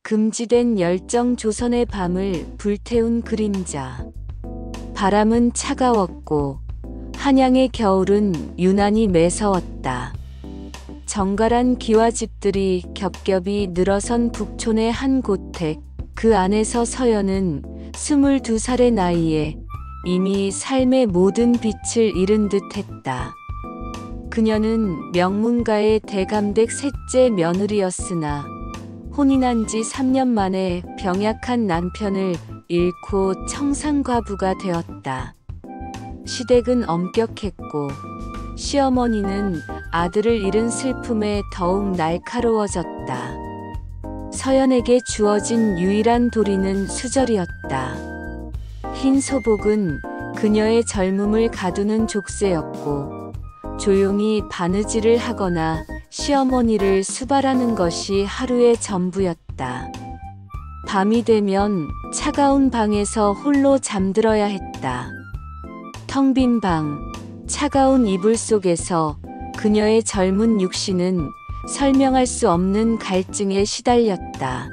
금지된 열정 조선의 밤을 불태운 그림자. 바람은 차가웠고 한양의 겨울은 유난히 매서웠다. 정갈한 기와집들이 겹겹이 늘어선 북촌의 한 고택, 그 안에서 서연은 22살의 나이에 이미 삶의 모든 빛을 잃은 듯했다. 그녀는 명문가의 대감댁 셋째 며느리였으나 혼인한 지 3년 만에 병약한 남편을 잃고 청산과부가 되었다. 시댁은 엄격했고 시어머니는 아들을 잃은 슬픔에 더욱 날카로워졌다. 서연에게 주어진 유일한 도리는 수절이었다. 흰 소복은 그녀의 젊음을 가두는 족쇄였고 조용히 바느질을 하거나 시어머니를 수발하는 것이 하루의 전부였다. 밤이 되면 차가운 방에서 홀로 잠들어야 했다. 텅 빈 방, 차가운 이불 속에서 그녀의 젊은 육신은 설명할 수 없는 갈증에 시달렸다.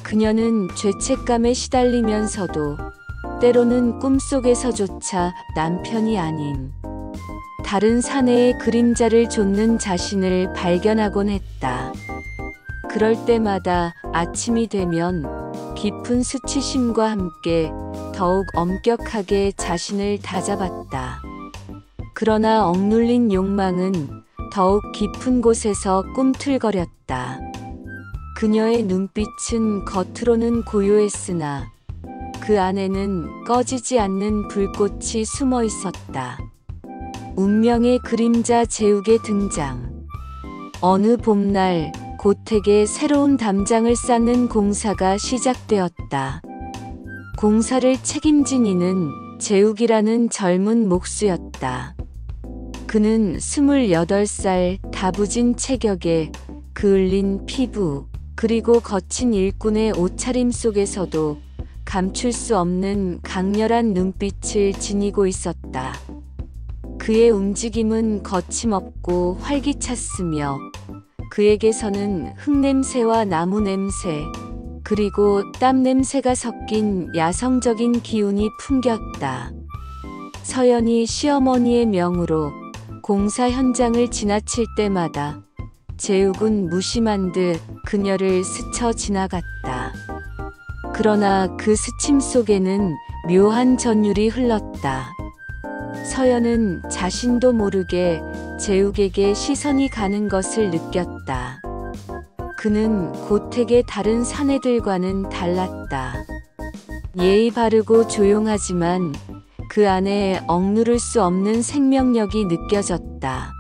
그녀는 죄책감에 시달리면서도 때로는 꿈속에서조차 남편이 아닌 다른 사내의 그림자를 좇는 자신을 발견하곤 했다. 그럴 때마다 아침이 되면 깊은 수치심과 함께 더욱 엄격하게 자신을 다잡았다. 그러나 억눌린 욕망은 더욱 깊은 곳에서 꿈틀거렸다. 그녀의 눈빛은 겉으로는 고요했으나 그 안에는 꺼지지 않는 불꽃이 숨어 있었다. 운명의 그림자 제욱의 등장. 어느 봄날 고택에 새로운 담장을 쌓는 공사가 시작되었다. 공사를 책임진 이는 제욱이라는 젊은 목수였다. 그는 28살 다부진 체격에 그을린 피부 그리고 거친 일꾼의 옷차림 속에서도 감출 수 없는 강렬한 눈빛을 지니고 있었다. 그의 움직임은 거침없고 활기찼으며 그에게서는 흙냄새와 나무 냄새 그리고 땀 냄새가 섞인 야성적인 기운이 풍겼다. 서연이 시어머니의 명으로 공사 현장을 지나칠 때마다 제욱은 무심한 듯 그녀를 스쳐 지나갔다. 그러나 그 스침 속에는 묘한 전율이 흘렀다. 서연은 자신도 모르게 제욱에게 시선이 가는 것을 느꼈다. 그는 고택의 다른 사내들과는 달랐다. 예의 바르고 조용하지만 그 안에 억누를 수 없는 생명력이 느껴졌다.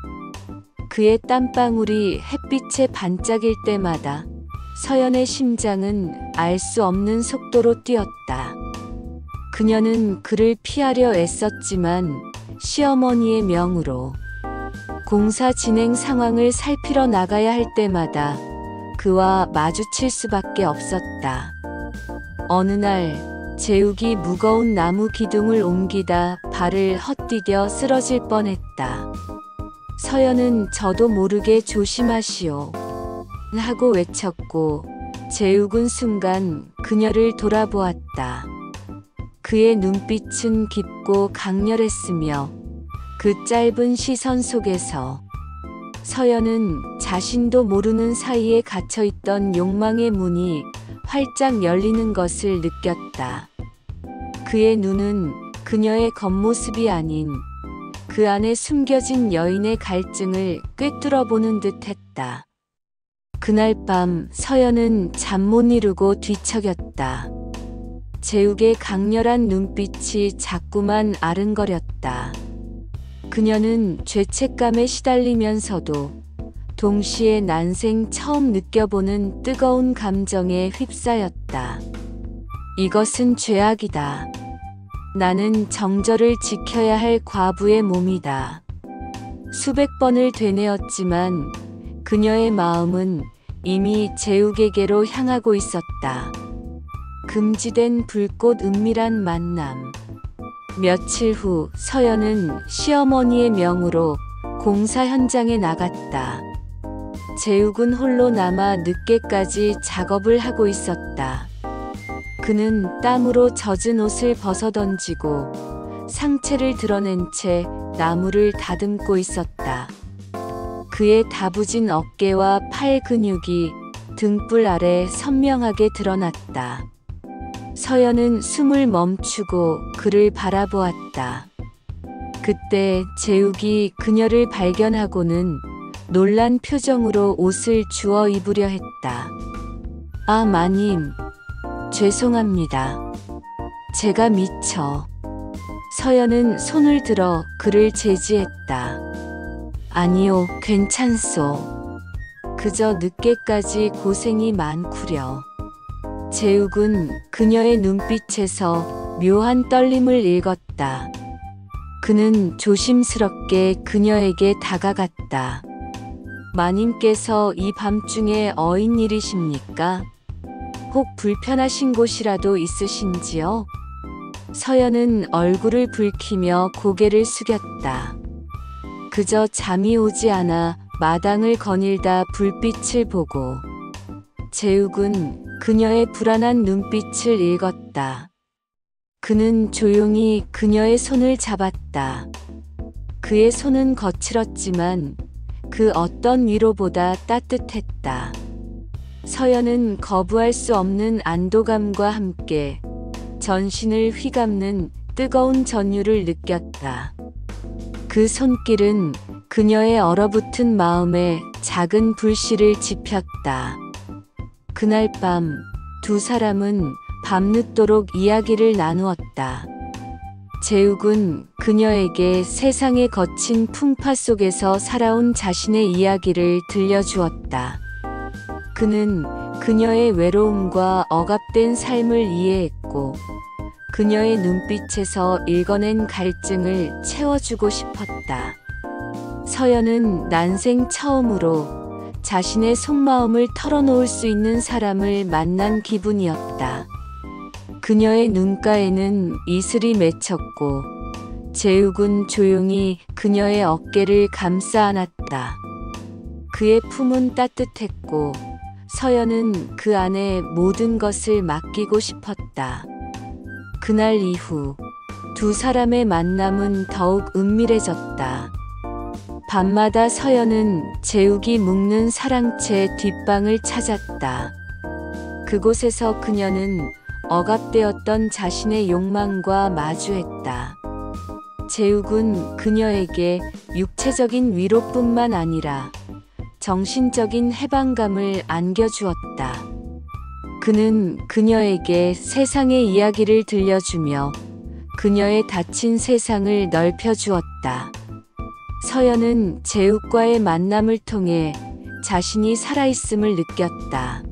그의 땀방울이 햇빛에 반짝일 때마다 서연의 심장은 알 수 없는 속도로 뛰었다. 그녀는 그를 피하려 애썼지만 시어머니의 명으로 공사 진행 상황을 살피러 나가야 할 때마다 그와 마주칠 수밖에 없었다. 어느 날 제욱이 무거운 나무 기둥을 옮기다 발을 헛디뎌 쓰러질 뻔했다. 서연은 저도 모르게 조심하시오 하고 외쳤고 제욱은 순간 그녀를 돌아보았다. 그의 눈빛은 깊고 강렬했으며 그 짧은 시선 속에서 서연은 자신도 모르는 사이에 갇혀있던 욕망의 문이 활짝 열리는 것을 느꼈다. 그의 눈은 그녀의 겉모습이 아닌 그 안에 숨겨진 여인의 갈증을 꿰뚫어 보는 듯했다. 그날 밤 서연은 잠 못 이루고 뒤척였다. 제욱의 강렬한 눈빛이 자꾸만 아른거렸다. 그녀는 죄책감에 시달리면서도 동시에 난생 처음 느껴보는 뜨거운 감정에 휩싸였다. 이것은 죄악이다. 나는 정절을 지켜야 할 과부의 몸이다. 수백 번을 되뇌었지만 그녀의 마음은 이미 제욱에게로 향하고 있었다. 금지된 불꽃 은밀한 만남. 며칠 후 서연은 시어머니의 명으로 공사 현장에 나갔다. 재욱은 홀로 남아 늦게까지 작업을 하고 있었다. 그는 땀으로 젖은 옷을 벗어던지고 상체를 드러낸 채 나무를 다듬고 있었다. 그의 다부진 어깨와 팔 근육이 등불 아래 선명하게 드러났다. 서연은 숨을 멈추고 그를 바라보았다. 그때 재욱이 그녀를 발견하고는 놀란 표정으로 옷을 주워 입으려 했다. 아, 마님. 죄송합니다. 제가 미처. 서연은 손을 들어 그를 제지했다. 아니요, 괜찮소. 그저 늦게까지 고생이 많구려. 재욱은 그녀의 눈빛에서 묘한 떨림을 읽었다. 그는 조심스럽게 그녀에게 다가갔다. 마님께서 이 밤중에 어인 일이십니까? 혹 불편하신 곳이라도 있으신지요? 서연은 얼굴을 붉히며 고개를 숙였다. 그저 잠이 오지 않아 마당을 거닐다 불빛을 보고. 재욱은 그녀의 불안한 눈빛을 읽었다. 그는 조용히 그녀의 손을 잡았다. 그의 손은 거칠었지만 그 어떤 위로보다 따뜻했다. 서연은 거부할 수 없는 안도감과 함께 전신을 휘감는 뜨거운 전율을 느꼈다. 그 손길은 그녀의 얼어붙은 마음에 작은 불씨를 지폈다. 그날 밤 두 사람은 밤늦도록 이야기를 나누었다. 재욱은 그녀에게 세상의 거친 풍파 속에서 살아온 자신의 이야기를 들려주었다. 그는 그녀의 외로움과 억압된 삶을 이해했고 그녀의 눈빛에서 읽어낸 갈증을 채워주고 싶었다. 서연은 난생 처음으로 자신의 속마음을 털어놓을 수 있는 사람을 만난 기분이었다. 그녀의 눈가에는 이슬이 맺혔고 재욱은 조용히 그녀의 어깨를 감싸 안았다. 그의 품은 따뜻했고 서연은 그 안에 모든 것을 맡기고 싶었다. 그날 이후 두 사람의 만남은 더욱 은밀해졌다. 밤마다 서연은 재욱이 묵는 사랑채 뒷방을 찾았다. 그곳에서 그녀는 억압되었던 자신의 욕망과 마주했다. 재욱은 그녀에게 육체적인 위로뿐만 아니라 정신적인 해방감을 안겨주었다. 그는 그녀에게 세상의 이야기를 들려주며 그녀의 닫힌 세상을 넓혀주었다. 서연은 재욱과의 만남을 통해 자신이 살아있음을 느꼈다.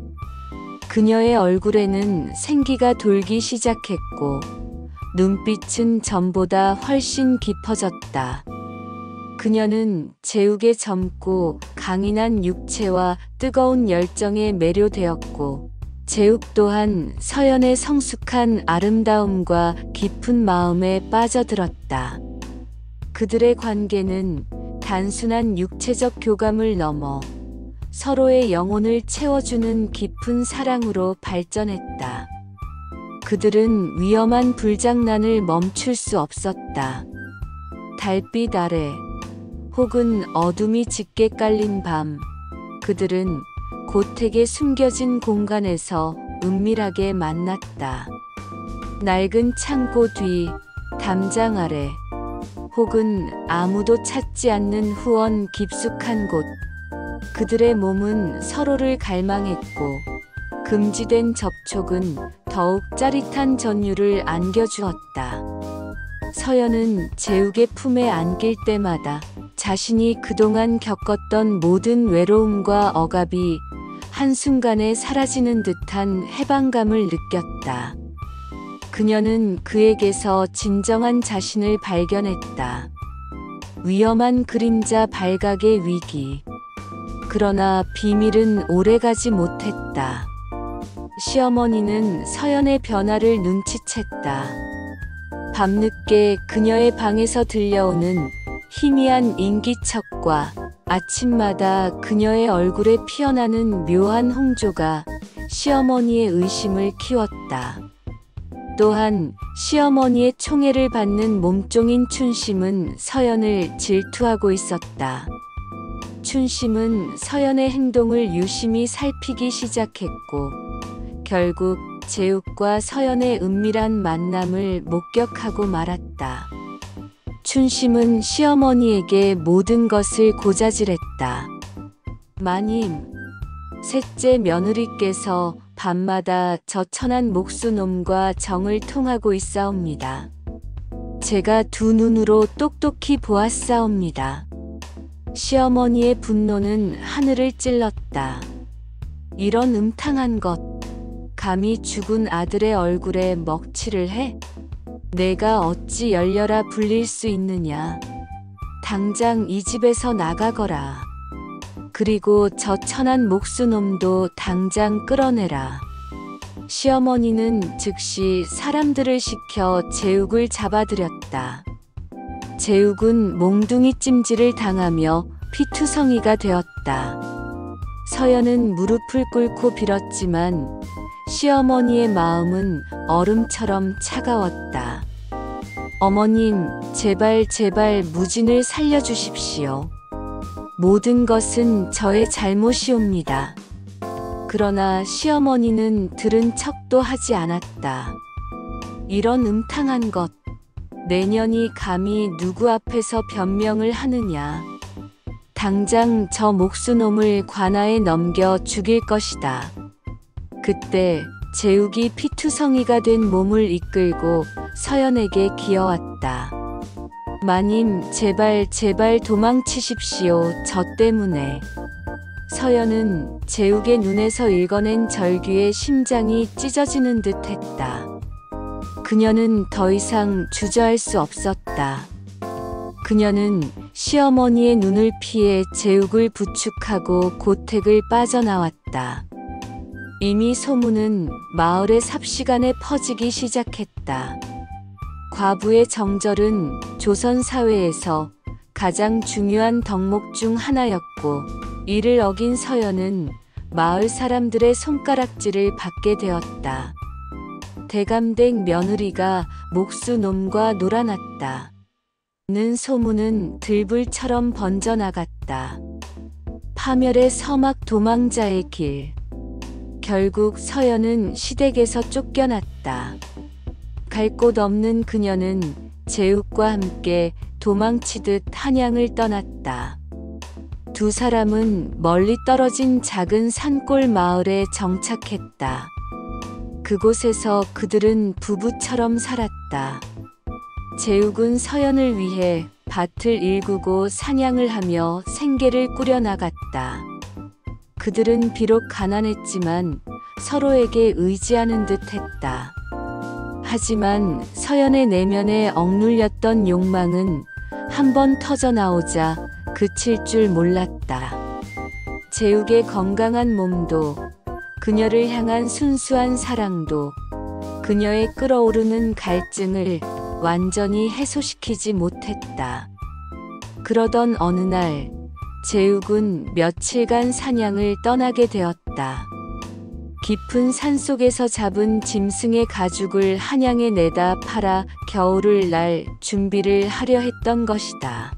그녀의 얼굴에는 생기가 돌기 시작했고 눈빛은 전보다 훨씬 깊어졌다. 그녀는 재욱의 젊고 강인한 육체와 뜨거운 열정에 매료되었고 재욱 또한 서연의 성숙한 아름다움과 깊은 마음에 빠져들었다. 그들의 관계는 단순한 육체적 교감을 넘어 서로의 영혼을 채워주는 깊은 사랑으로 발전했다. 그들은 위험한 불장난을 멈출 수 없었다. 달빛 아래 혹은 어둠이 짙게 깔린 밤, 그들은 고택에 숨겨진 공간에서 은밀하게 만났다. 낡은 창고 뒤, 담장 아래, 혹은 아무도 찾지 않는 후원 깊숙한 곳, 그들의 몸은 서로를 갈망했고 금지된 접촉은 더욱 짜릿한 전율을 안겨주었다. 서연은 재욱의 품에 안길 때마다 자신이 그동안 겪었던 모든 외로움과 억압이 한순간에 사라지는 듯한 해방감을 느꼈다. 그녀는 그에게서 진정한 자신을 발견했다. 위험한 그림자 발각의 위기. 그러나 비밀은 오래가지 못했다. 시어머니는 서연의 변화를 눈치챘다. 밤늦게 그녀의 방에서 들려오는 희미한 인기척과 아침마다 그녀의 얼굴에 피어나는 묘한 홍조가 시어머니의 의심을 키웠다. 또한 시어머니의 총애를 받는 몸종인 춘심은 서연을 질투하고 있었다. 춘심은 서연의 행동을 유심히 살피기 시작했고 결국 재욱과 서연의 은밀한 만남을 목격하고 말았다. 춘심은 시어머니에게 모든 것을 고자질했다. 마님, 셋째 며느리께서 밤마다 저 천한 목수놈과 정을 통하고 있사옵니다. 제가 두 눈으로 똑똑히 보았사옵니다. 시어머니의 분노는 하늘을 찔렀다. 이런 음탕한 것, 감히 죽은 아들의 얼굴에 먹칠을 해? 내가 어찌 열려라 불릴 수 있느냐. 당장 이 집에서 나가거라. 그리고 저 천한 목수놈도 당장 끌어내라. 시어머니는 즉시 사람들을 시켜 재욱을 잡아들였다. 재욱은 몽둥이 찜질을 당하며 피투성이가 되었다. 서연은 무릎을 꿇고 빌었지만 시어머니의 마음은 얼음처럼 차가웠다. 어머님, 제발 무진을 살려주십시오. 모든 것은 저의 잘못이옵니다. 그러나 시어머니는 들은 척도 하지 않았다. 이런 음탕한 것, 내년이 감히 누구 앞에서 변명을 하느냐. 당장 저 목수놈을 관아에 넘겨 죽일 것이다. 그때 재욱이 피투성이가 된 몸을 이끌고 서연에게 기어왔다. 마님, 제발 도망치십시오. 저 때문에. 서연은 재욱의 눈에서 읽어낸 절규에 심장이 찢어지는 듯 했다. 그녀는 더 이상 주저할 수 없었다. 그녀는 시어머니의 눈을 피해 재욱을 부축하고 고택을 빠져나왔다. 이미 소문은 마을의 삽시간에 퍼지기 시작했다. 과부의 정절은 조선 사회에서 가장 중요한 덕목 중 하나였고 이를 어긴 서연은 마을 사람들의 손가락질을 받게 되었다. 대감댁 며느리가 목수놈과 놀아났다. 는 소문은 들불처럼 번져나갔다. 파멸의 서막 도망자의 길. 결국 서연은 시댁에서 쫓겨났다. 갈 곳 없는 그녀는 재욱과 함께 도망치듯 한양을 떠났다. 두 사람은 멀리 떨어진 작은 산골 마을에 정착했다. 그곳에서 그들은 부부처럼 살았다. 재욱은 서연을 위해 밭을 일구고 사냥을 하며 생계를 꾸려나갔다. 그들은 비록 가난했지만 서로에게 의지하는 듯 했다. 하지만 서연의 내면에 억눌렸던 욕망은 한번 터져나오자 그칠 줄 몰랐다. 재욱의 건강한 몸도 그녀를 향한 순수한 사랑도 그녀의 끓어오르는 갈증을 완전히 해소시키지 못했다. 그러던 어느 날 재욱은 며칠간 사냥을 떠나게 되었다. 깊은 산속에서 잡은 짐승의 가죽을 한양에 내다 팔아 겨울을 날 준비를 하려 했던 것이다.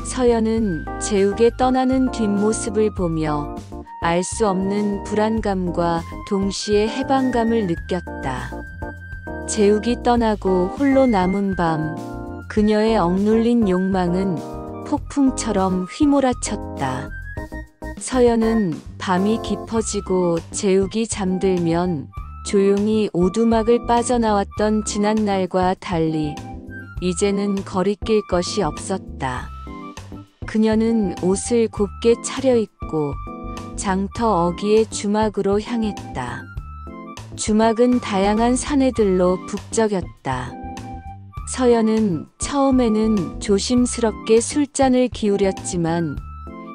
서연은 재욱의 떠나는 뒷모습을 보며 알 수 없는 불안감과 동시에 해방감을 느꼈다. 재욱이 떠나고 홀로 남은 밤, 그녀의 억눌린 욕망은 폭풍처럼 휘몰아쳤다. 서연은 밤이 깊어지고 재욱이 잠들면 조용히 오두막을 빠져나왔던 지난날과 달리 이제는 거리낄 것이 없었다. 그녀는 옷을 곱게 차려입고 장터 어귀의 주막으로 향했다. 주막은 다양한 사내들로 북적였다. 서연은 처음에는 조심스럽게 술잔을 기울였지만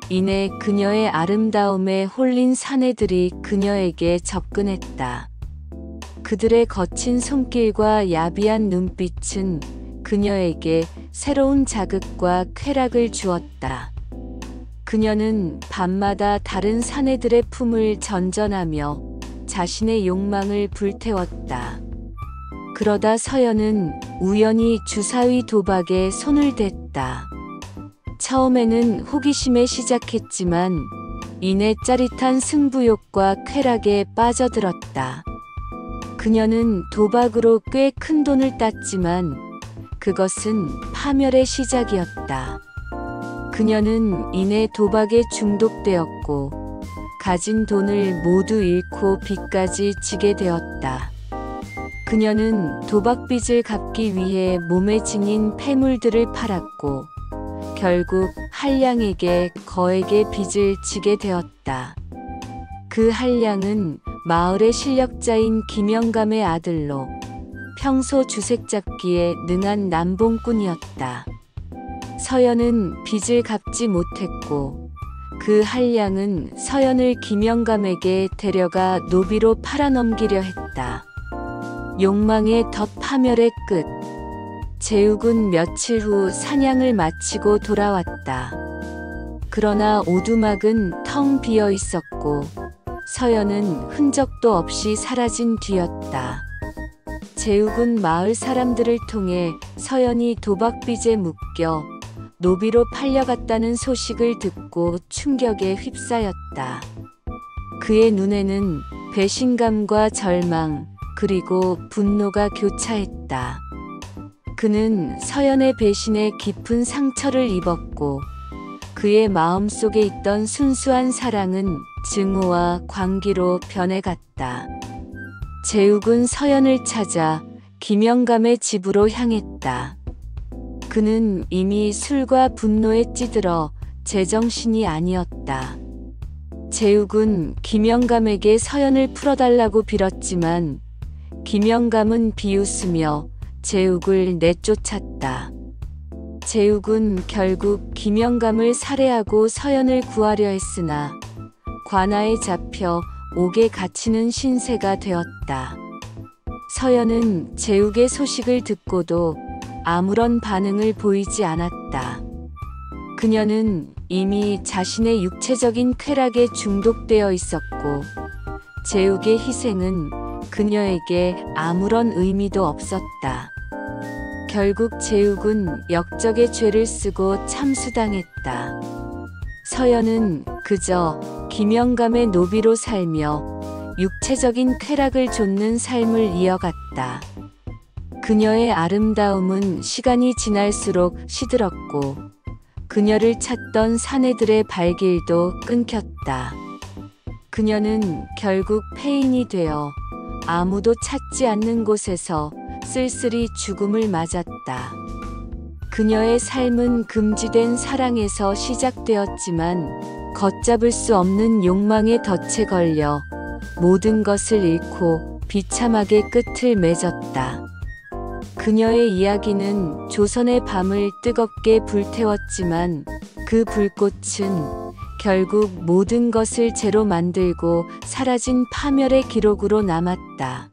이내 그녀의 아름다움에 홀린 사내들이 그녀에게 접근했다. 그들의 거친 손길과 야비한 눈빛은 그녀에게 새로운 자극과 쾌락을 주었다. 그녀는 밤마다 다른 사내들의 품을 전전하며 자신의 욕망을 불태웠다. 그러다 서연은 우연히 주사위 도박에 손을 댔다. 처음에는 호기심에 시작했지만 이내 짜릿한 승부욕과 쾌락에 빠져들었다. 그녀는 도박으로 꽤 큰 돈을 땄지만 그것은 파멸의 시작이었다. 그녀는 이내 도박에 중독되었고 가진 돈을 모두 잃고 빚까지 지게 되었다. 그녀는 도박빚을 갚기 위해 몸에 지닌 폐물들을 팔았고 결국 한량에게 거액의 빚을 지게 되었다. 그 한량은 마을의 실력자인 김영감의 아들로 평소 주색 잡기에 능한 남봉꾼이었다. 서연은 빚을 갚지 못했고 그 한량은 서연을 김영감에게 데려가 노비로 팔아넘기려 했다. 욕망의 덫 파멸의 끝. 제욱은 며칠 후 사냥을 마치고 돌아왔다. 그러나 오두막은 텅 비어 있었고 서연은 흔적도 없이 사라진 뒤였다. 제욱은 마을 사람들을 통해 서연이 도박빚에 묶여 노비로 팔려갔다는 소식을 듣고 충격에 휩싸였다. 그의 눈에는 배신감과 절망, 그리고 분노가 교차했다. 그는 서연의 배신에 깊은 상처를 입었고 그의 마음속에 있던 순수한 사랑은 증오와 광기로 변해갔다. 제욱은 서연을 찾아 김영감의 집으로 향했다. 그는 이미 술과 분노에 찌들어 제정신이 아니었다. 제욱은 김영감에게 서연을 풀어달라고 빌었지만 김영감은 비웃으며 제욱을 내쫓았다. 제욱은 결국 김영감을 살해하고 서연을 구하려 했으나 관아에 잡혀 옥에 갇히는 신세가 되었다. 서연은 제욱의 소식을 듣고도 아무런 반응을 보이지 않았다. 그녀는 이미 자신의 육체적인 쾌락에 중독되어 있었고 제욱의 희생은 그녀에게 아무런 의미도 없었다. 결국 제욱은 역적의 죄를 쓰고 참수당했다. 서연은 그저 김영감의 노비로 살며 육체적인 쾌락을 좇는 삶을 이어갔다. 그녀의 아름다움은 시간이 지날수록 시들었고 그녀를 찾던 사내들의 발길도 끊겼다. 그녀는 결국 폐인이 되어 아무도 찾지 않는 곳에서 쓸쓸히 죽음을 맞았다. 그녀의 삶은 금지된 사랑에서 시작되었지만 걷잡을 수 없는 욕망의 덫에 걸려 모든 것을 잃고 비참하게 끝을 맺었다. 그녀의 이야기는 조선의 밤을 뜨겁게 불태웠지만 그 불꽃은 결국 모든 것을 재로 만들고 사라진 파멸의 기록으로 남았다.